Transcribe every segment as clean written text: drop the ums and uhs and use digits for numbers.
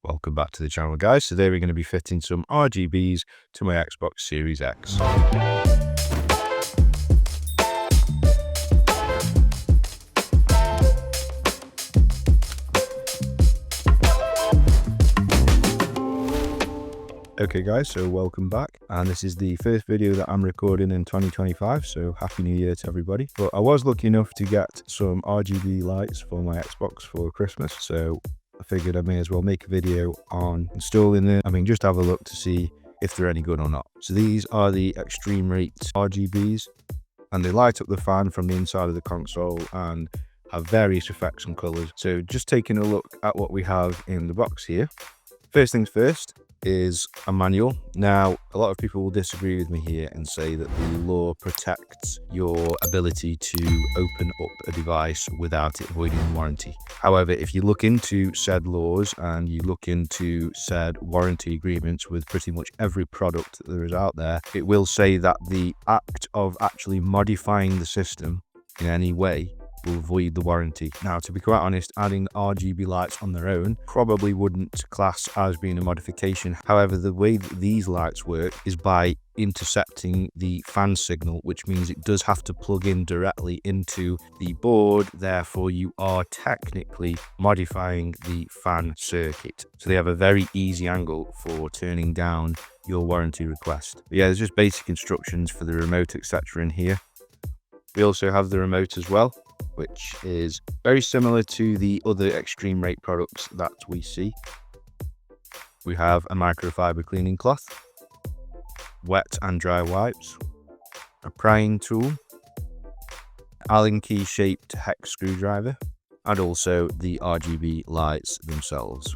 Welcome back to the channel, guys. Today we're going to be fitting some RGBs to my Xbox Series X. Okay guys, so welcome back, and this is the first video that I'm recording in 2025, so happy new year to everybody. But I was lucky enough to get some RGB lights for my Xbox for Christmas, so I figured I may as well make a video on installing them. Just have a look to see if they're any good or not. So these are the eXtremeRate RGBs, and they light up the fan from the inside of the console and have various effects and colors. So just taking a look at what we have in the box here. First things first is a manual. Now, a lot of people will disagree with me here and say that the law protects your ability to open up a device without it voiding warranty. However, if you look into said laws and you look into said warranty agreements with pretty much every product that there is out there, it will say that the act of actually modifying the system in any way will void the warranty. Now, to be quite honest, adding RGB lights on their own probably wouldn't class as being a modification. However, the way that these lights work is by intercepting the fan signal, which means it does have to plug in directly into the board. Therefore, you are technically modifying the fan circuit. So they have a very easy angle for turning down your warranty request. But yeah, there's just basic instructions for the remote, etc. in here. We also have the remote as well, which is very similar to the other eXtremeRate products that we see. We have a microfiber cleaning cloth, wet and dry wipes, a prying tool, Allen key shaped hex screwdriver, and also the RGB lights themselves.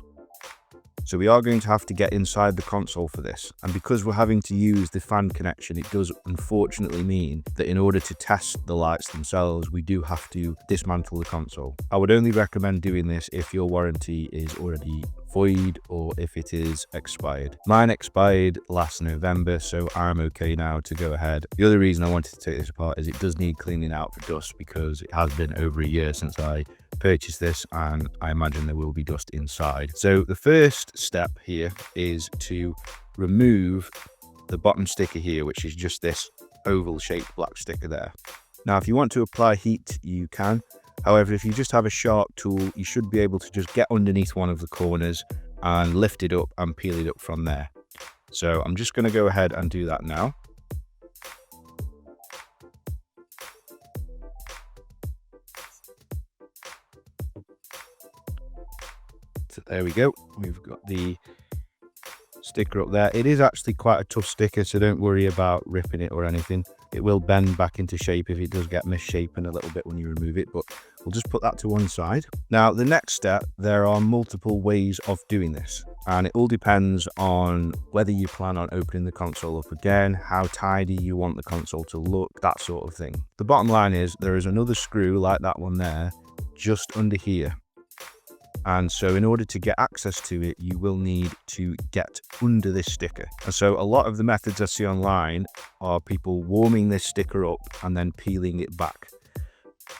So we are going to have to get inside the console for this, and because we're having to use the fan connection, it does unfortunately mean that in order to test the lights themselves, we do have to dismantle the console. I would only recommend doing this if your warranty is already void or if it is expired. Mine expired last November, so I'm okay now to go ahead. The other reason I wanted to take this apart is it does need cleaning out for dust, because it has been over a year since I purchased this, and I imagine there will be dust inside. So the first step here is to remove the bottom sticker here, which is just this oval shaped black sticker there. Now, if you want to apply heat, you can. However, if you just have a sharp tool, you should be able to just get underneath one of the corners and lift it up and peel it up from there. So I'm just going to go ahead and do that now. So there we go. We've got the sticker up there. It is actually quite a tough sticker, so don't worry about ripping it or anything. It will bend back into shape if it does get misshapen a little bit when you remove it, but we'll just put that to one side. Now, the next step, there are multiple ways of doing this, and it all depends on whether you plan on opening the console up again, how tidy you want the console to look, that sort of thing. The bottom line is there is another screw like that one there just under here. And so in order to get access to it, you will need to get under this sticker. And so a lot of the methods I see online are people warming this sticker up and then peeling it back.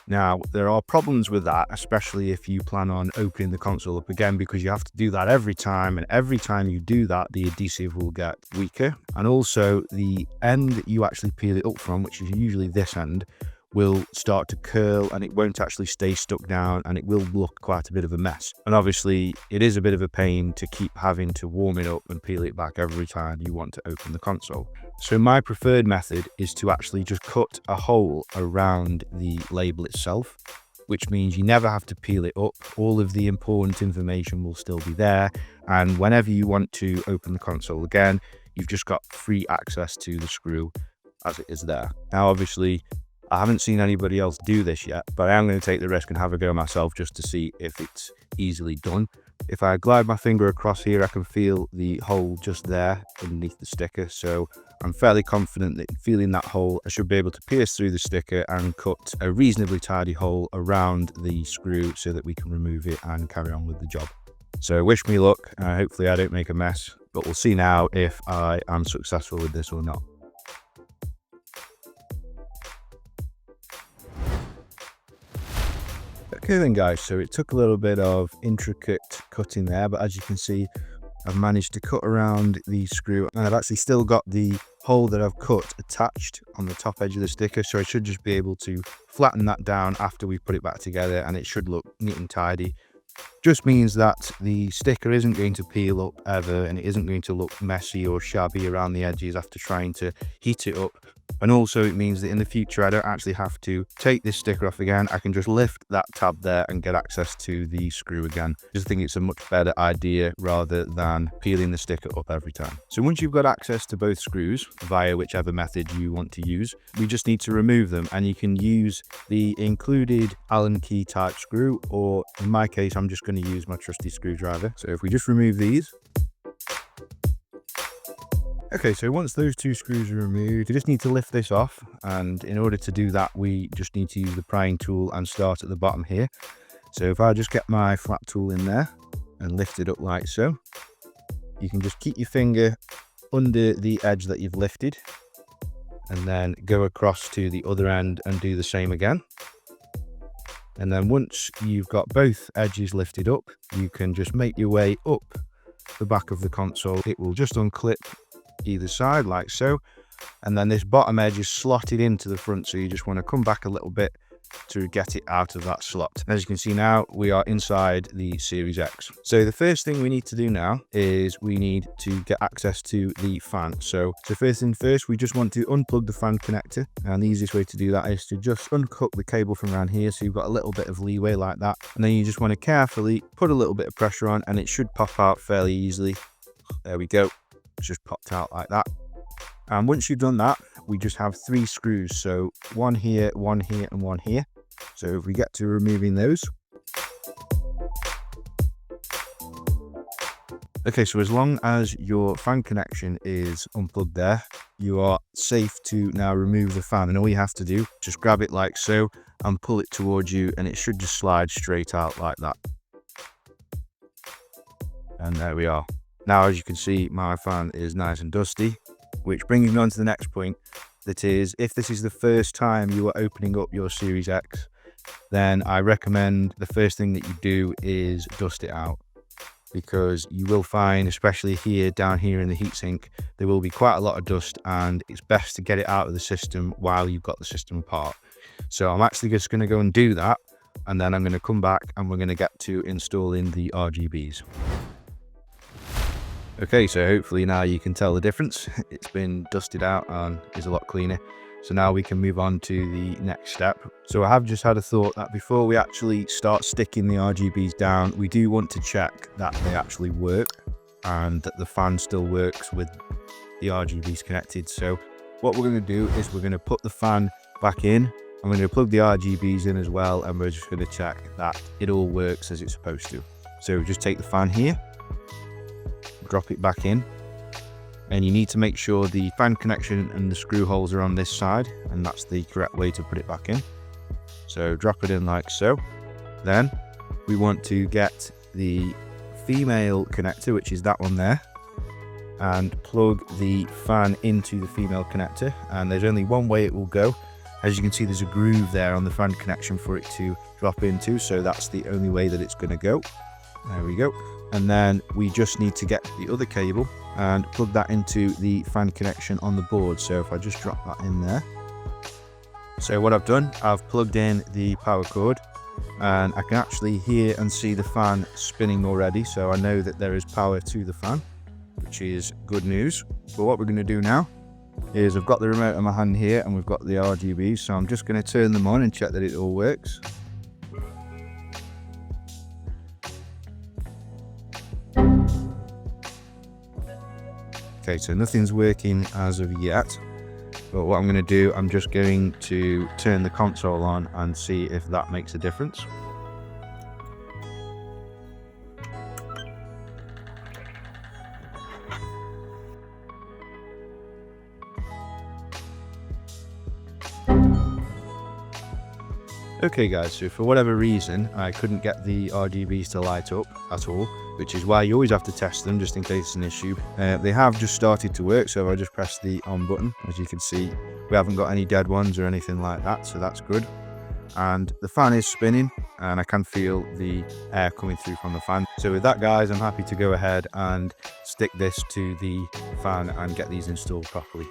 Now, there are problems with that, especially if you plan on opening the console up again, because you have to do that every time. And every time you do that, the adhesive will get weaker. And also the end that you actually peel it up from, which is usually this end, will start to curl, and it won't actually stay stuck down, and it will look quite a bit of a mess. And obviously it is a bit of a pain to keep having to warm it up and peel it back every time you want to open the console. So my preferred method is to actually just cut a hole around the label itself, which means you never have to peel it up. All of the important information will still be there, and whenever you want to open the console again, you've just got free access to the screw as it is there. Now, obviously, I haven't seen anybody else do this yet, but I am going to take the risk and have a go myself just to see if it's easily done. If I glide my finger across here, I can feel the hole just there underneath the sticker. So I'm fairly confident that feeling that hole, I should be able to pierce through the sticker and cut a reasonably tidy hole around the screw so that we can remove it and carry on with the job. So wish me luck. Hopefully I don't make a mess, but we'll see now if I am successful with this or not. Okay then guys, so it took a little bit of intricate cutting there, but as you can see, I've managed to cut around the screw, and I've actually still got the hole that I've cut attached on the top edge of the sticker, so I should just be able to flatten that down after we put it back together, and it should look neat and tidy. Just means that the sticker isn't going to peel up ever, and it isn't going to look messy or shabby around the edges after trying to heat it up. And also it means that in the future I don't actually have to take this sticker off again. I can just lift that tab there and get access to the screw again. I just think it's a much better idea rather than peeling the sticker up every time. So once you've got access to both screws via whichever method you want to use, we just need to remove them, and you can use the included Allen key type screw, or in my case I'm just going to use my trusty screwdriver. So if we just remove these. Okay, so once those two screws are removed, you just need to lift this off, and in order to do that we just need to use the prying tool and start at the bottom here. So if I just get my flat tool in there and lift it up like so, you can just keep your finger under the edge that you've lifted and then go across to the other end and do the same again. And then once you've got both edges lifted up, you can just make your way up the back of the console. It will just unclip either side like so, and then this bottom edge is slotted into the front, so you just want to come back a little bit to get it out of that slot. As you can see now, we are inside the Series X. So the first thing we need to do now is we need to get access to the fan. So first thing first, we just want to unplug the fan connector, and the easiest way to do that is to just unhook the cable from around here, so you've got a little bit of leeway like that, and then you just want to carefully put a little bit of pressure on, and it should pop out fairly easily. There we go. It's just popped out like that. And once you've done that, we just have 3 screws, so one here, and one here. So if we get to removing those. Okay, so as long as your fan connection is unplugged there, you are safe to now remove the fan, and all you have to do, just grab it like so and pull it towards you, and it should just slide straight out like that. And there we are. Now, as you can see, my fan is nice and dusty, which brings me on to the next point. That is, if this is the first time you are opening up your Series X, then I recommend the first thing that you do is dust it out, because you will find, especially here, down here in the heatsink, there will be quite a lot of dust, and it's best to get it out of the system while you've got the system apart. So I'm actually just going to go and do that, and then I'm going to come back and we're going to get to installing the RGBs. Okay, so hopefully now you can tell the difference. It's been dusted out and is a lot cleaner. So now we can move on to the next step. So I have just had a thought that before we actually start sticking the RGBs down, we do want to check that they actually work and that the fan still works with the RGBs connected. So what we're going to do is we're going to put the fan back in. I'm going to plug the RGBs in as well, and we're just going to check that it all works as it's supposed to. So just take the fan here, drop it back in, and you need to make sure the fan connection and the screw holes are on this side, and that's the correct way to put it back in. So drop it in like so. Then we want to get the female connector, which is that one there, and plug the fan into the female connector, and there's only one way it will go. As you can see, there's a groove there on the fan connection for it to drop into, so that's the only way that it's going to go. There we go. And then we just need to get the other cable and plug that into the fan connection on the board. So if I just drop that in there. So what I've done, I've plugged in the power cord, and I can actually hear and see the fan spinning already. So I know that there is power to the fan, which is good news. But what we're going to do now is I've got the remote in my hand here, and we've got the RGBs. So I'm just going to turn them on and check that it all works. Okay, so nothing's working as of yet, but what I'm going to do, I'm just going to turn the console on and see if that makes a difference. Okay guys, so for whatever reason I couldn't get the RGBs to light up at all, which is why you always have to test them just in case it's an issue. They have just started to work, so I just pressed the on button. As you can see, we haven't got any dead ones or anything like that, so that's good. and the fan is spinning and I can feel the air coming through from the fan. So with that, guys, I'm happy to go ahead and stick this to the fan and get these installed properly.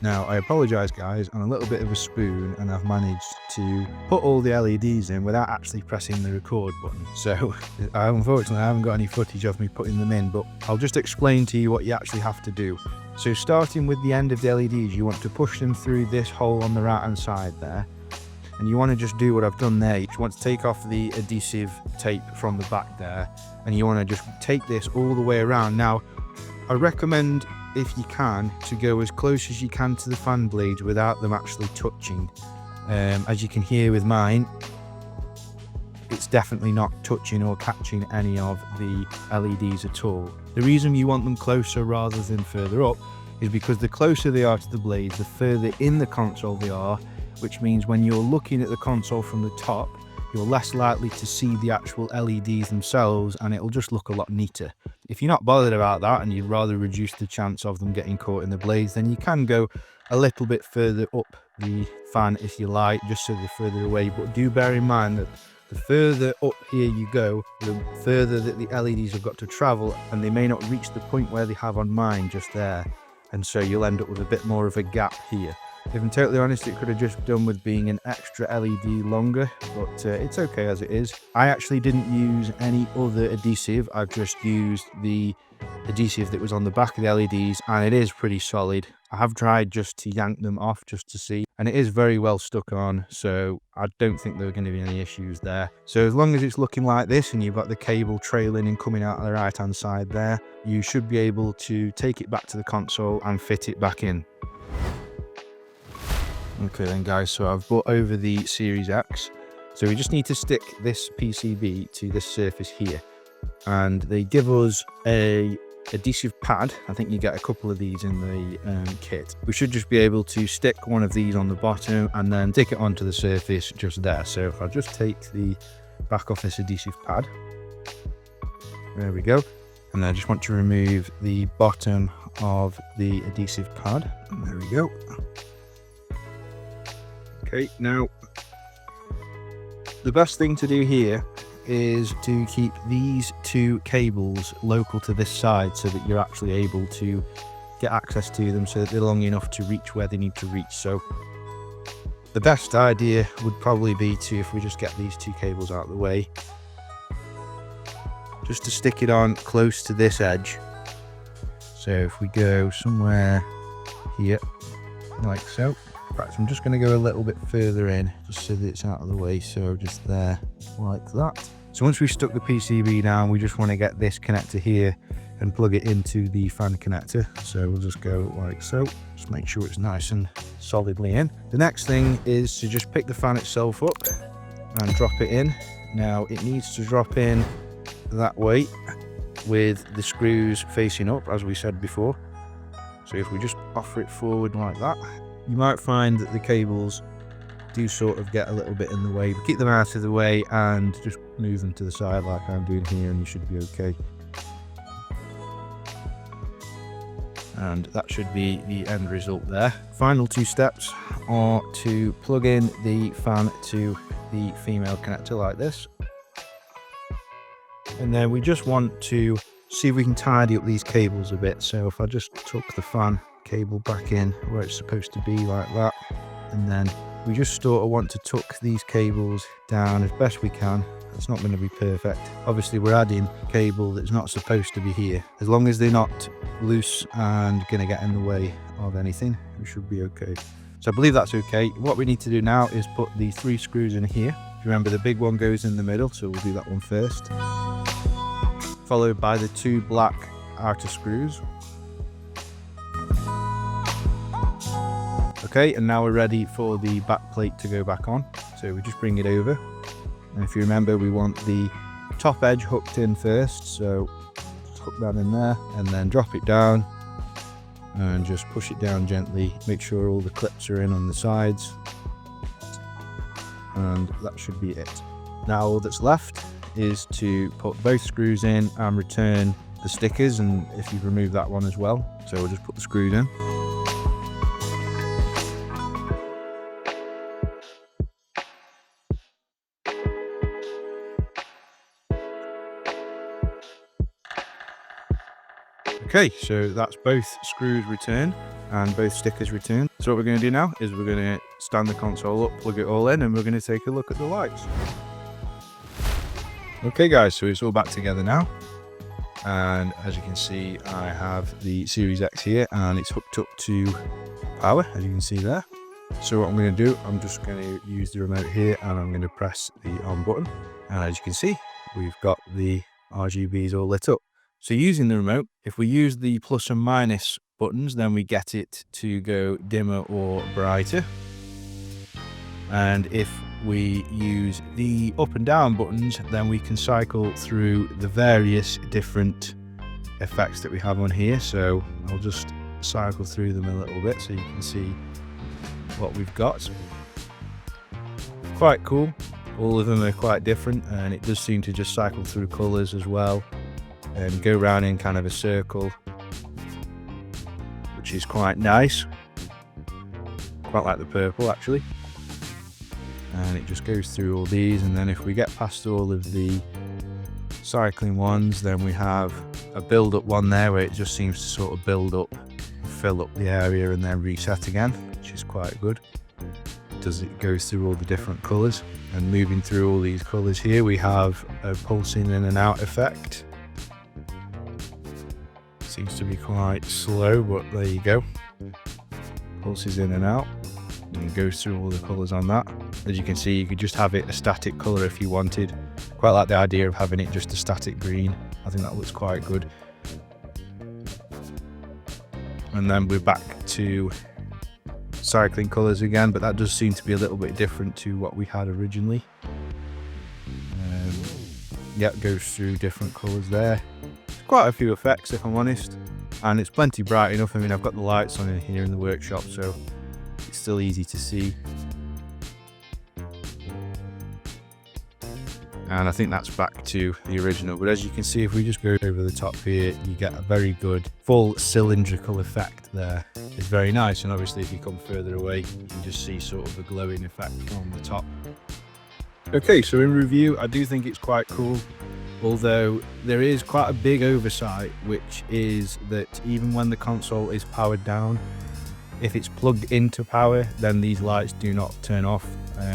Now, I apologise, guys, I'm a little bit of a spoon and I've managed to put all the LEDs in without actually pressing the record button. So, unfortunately, I haven't got any footage of me putting them in, but I'll just explain to you what you actually have to do. So, starting with the end of the LEDs, you want to push them through this hole on the right-hand side there. And you want to just do what I've done there. You want to take off the adhesive tape from the back there, and you want to just take this all the way around. Now, I recommend, if you can, to go as close as you can to the fan blades without them actually touching. As you can hear with mine, it's definitely not touching or catching any of the LEDs at all. The reason you want them closer rather than further up is because the closer they are to the blades, the further in the console they are, which means when you're looking at the console from the top, you're less likely to see the actual LEDs themselves, and it'll just look a lot neater. If you're not bothered about that and you'd rather reduce the chance of them getting caught in the blades, then you can go a little bit further up the fan if you like, just so they're further away. But do bear in mind that the further up here you go, the further that the LEDs have got to travel, and they may not reach the point where they have on mine just there. And so you'll end up with a bit more of a gap here. If I'm totally honest, it could have just done with being an extra LED longer, but it's okay as it is. I actually didn't use any other adhesive. I've just used the adhesive that was on the back of the LEDs, and it is pretty solid. I have tried just to yank them off just to see, and it is very well stuck on, so I don't think there are going to be any issues there. So as long as it's looking like this and you've got the cable trailing and coming out of the right hand side there, you should be able to take it back to the console and fit it back in. Okay then, guys, so I've brought over the Series X. So we just need to stick this PCB to this surface here, and they give us a adhesive pad. I think you get a couple of these in the kit. We should just be able to stick one of these on the bottom and then stick it onto the surface just there. So if I just take the back off this adhesive pad, there we go, and I just want to remove the bottom of the adhesive pad, and there we go. Okay, now the best thing to do here is to keep these two cables local to this side so that you're actually able to get access to them, so that they're long enough to reach where they need to reach. So the best idea would probably be to, if we just get these two cables out of the way, just to stick it on close to this edge. So if we go somewhere here, like so. Right, so I'm just going to go a little bit further in, just so that it's out of the way, so just there, like that. So once we've stuck the PCB down, we just want to get this connector here and plug it into the fan connector. So we'll just go like so, just make sure it's nice and solidly in. The next thing is to just pick the fan itself up and drop it in. Now it needs to drop in that way with the screws facing up, as we said before. So if we just offer it forward like that, you might find that the cables do sort of get a little bit in the way, but keep them out of the way and just move them to the side like I'm doing here, and you should be okay. And that should be the end result there. Final two steps are to plug in the fan to the female connector like this, and then we just want to see if we can tidy up these cables a bit. So if I just tuck the fan cable back in where it's supposed to be like that, and then we just sort of want to tuck these cables down as best we can. It's not going to be perfect. Obviously we're adding cable that's not supposed to be here. As long as they're not loose and going to get in the way of anything, we should be okay. So I believe that's okay. What we need to do now is put the 3 screws in here. Remember, the big one goes in the middle, so we'll do that one first, followed by the 2 black outer screws. Okay, and now we're ready for the back plate to go back on. So we just bring it over, and if you remember, we want the top edge hooked in first, so just hook that in there and then drop it down and just push it down gently. Make sure all the clips are in on the sides, and that should be it. Now all that's left is to put both screws in and return the stickers, and if you've removed that one as well. So we'll just put the screws in. Okay, so that's both screws returned and both stickers returned. So what we're going to do now is we're going to stand the console up, plug it all in, and we're going to take a look at the lights. Okay guys, so it's all back together now. And as you can see, I have the Series X here and it's hooked up to power, as you can see there. So what I'm going to do, I'm just going to use the remote here and I'm going to press the on button. And as you can see, we've got the RGBs all lit up. So using the remote, if we use the plus and minus buttons, then we get it to go dimmer or brighter. And if we use the up and down buttons, then we can cycle through the various different effects that we have on here. So I'll just cycle through them a little bit so you can see what we've got. Quite cool. All of them are quite different, and it does seem to just cycle through colors as well and go around in kind of a circle, which is quite nice. Quite like the purple actually. And it just goes through all these, and then if we get past all of the cycling ones, then we have a build up one there where it just seems to sort of build up, fill up the area and then reset again, which is quite good. It goes through all the different colors, and moving through all these colors here, we have a pulsing in and out effect. Seems to be quite slow, but there you go. Pulses in and out, and it goes through all the colors on that. As you can see, you could just have it a static color if you wanted. Quite like the idea of having it just a static green. I think that looks quite good. And then we're back to cycling colors again, but that does seem to be a little bit different to what we had originally. Yeah, it goes through different colors there. There's quite a few effects, if I'm honest, and it's plenty bright enough. I mean, I've got the lights on in here in the workshop, so it's still easy to see. And I think that's back to the original, but as you can see, if we just go over the top here, you get a very good full cylindrical effect there. It's very nice, and obviously if you come further away, you can just see sort of a glowing effect from the top. Okay, so in review, I do think it's quite cool, although there is quite a big oversight, which is that even when the console is powered down, if it's plugged into power, then these lights do not turn off.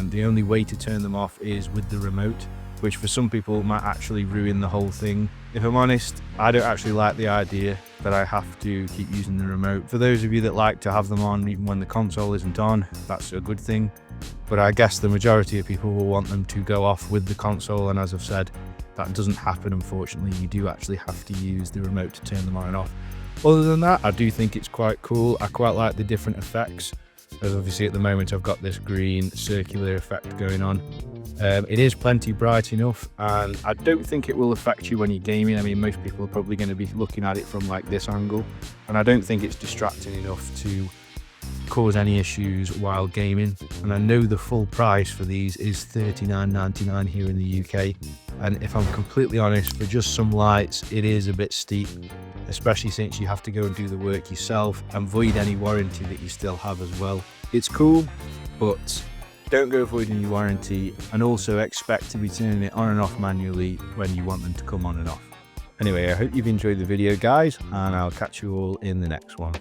The only way to turn them off is with the remote, which for some people might actually ruin the whole thing. If I'm honest, I don't actually like the idea that I have to keep using the remote. For those of you that like to have them on even when the console isn't on, that's a good thing. But I guess the majority of people will want them to go off with the console, and as I've said, that doesn't happen unfortunately. You do actually have to use the remote to turn them on and off. Other than that, I do think it's quite cool. I quite like the different effects. As obviously at the moment I've got this green circular effect going on. It is plenty bright enough, and I don't think it will affect you when you're gaming. I mean, most people are probably going to be looking at it from like this angle, and I don't think it's distracting enough to cause any issues while gaming. And I know the full price for these is $39.99 here in the UK, and if I'm completely honest, for just some lights it is a bit steep, especially since you have to go and do the work yourself and void any warranty that you still have as well. It's cool, but don't go voiding your warranty, and also expect to be turning it on and off manually when you want them to come on and off. Anyway, I hope you've enjoyed the video guys, and I'll catch you all in the next one.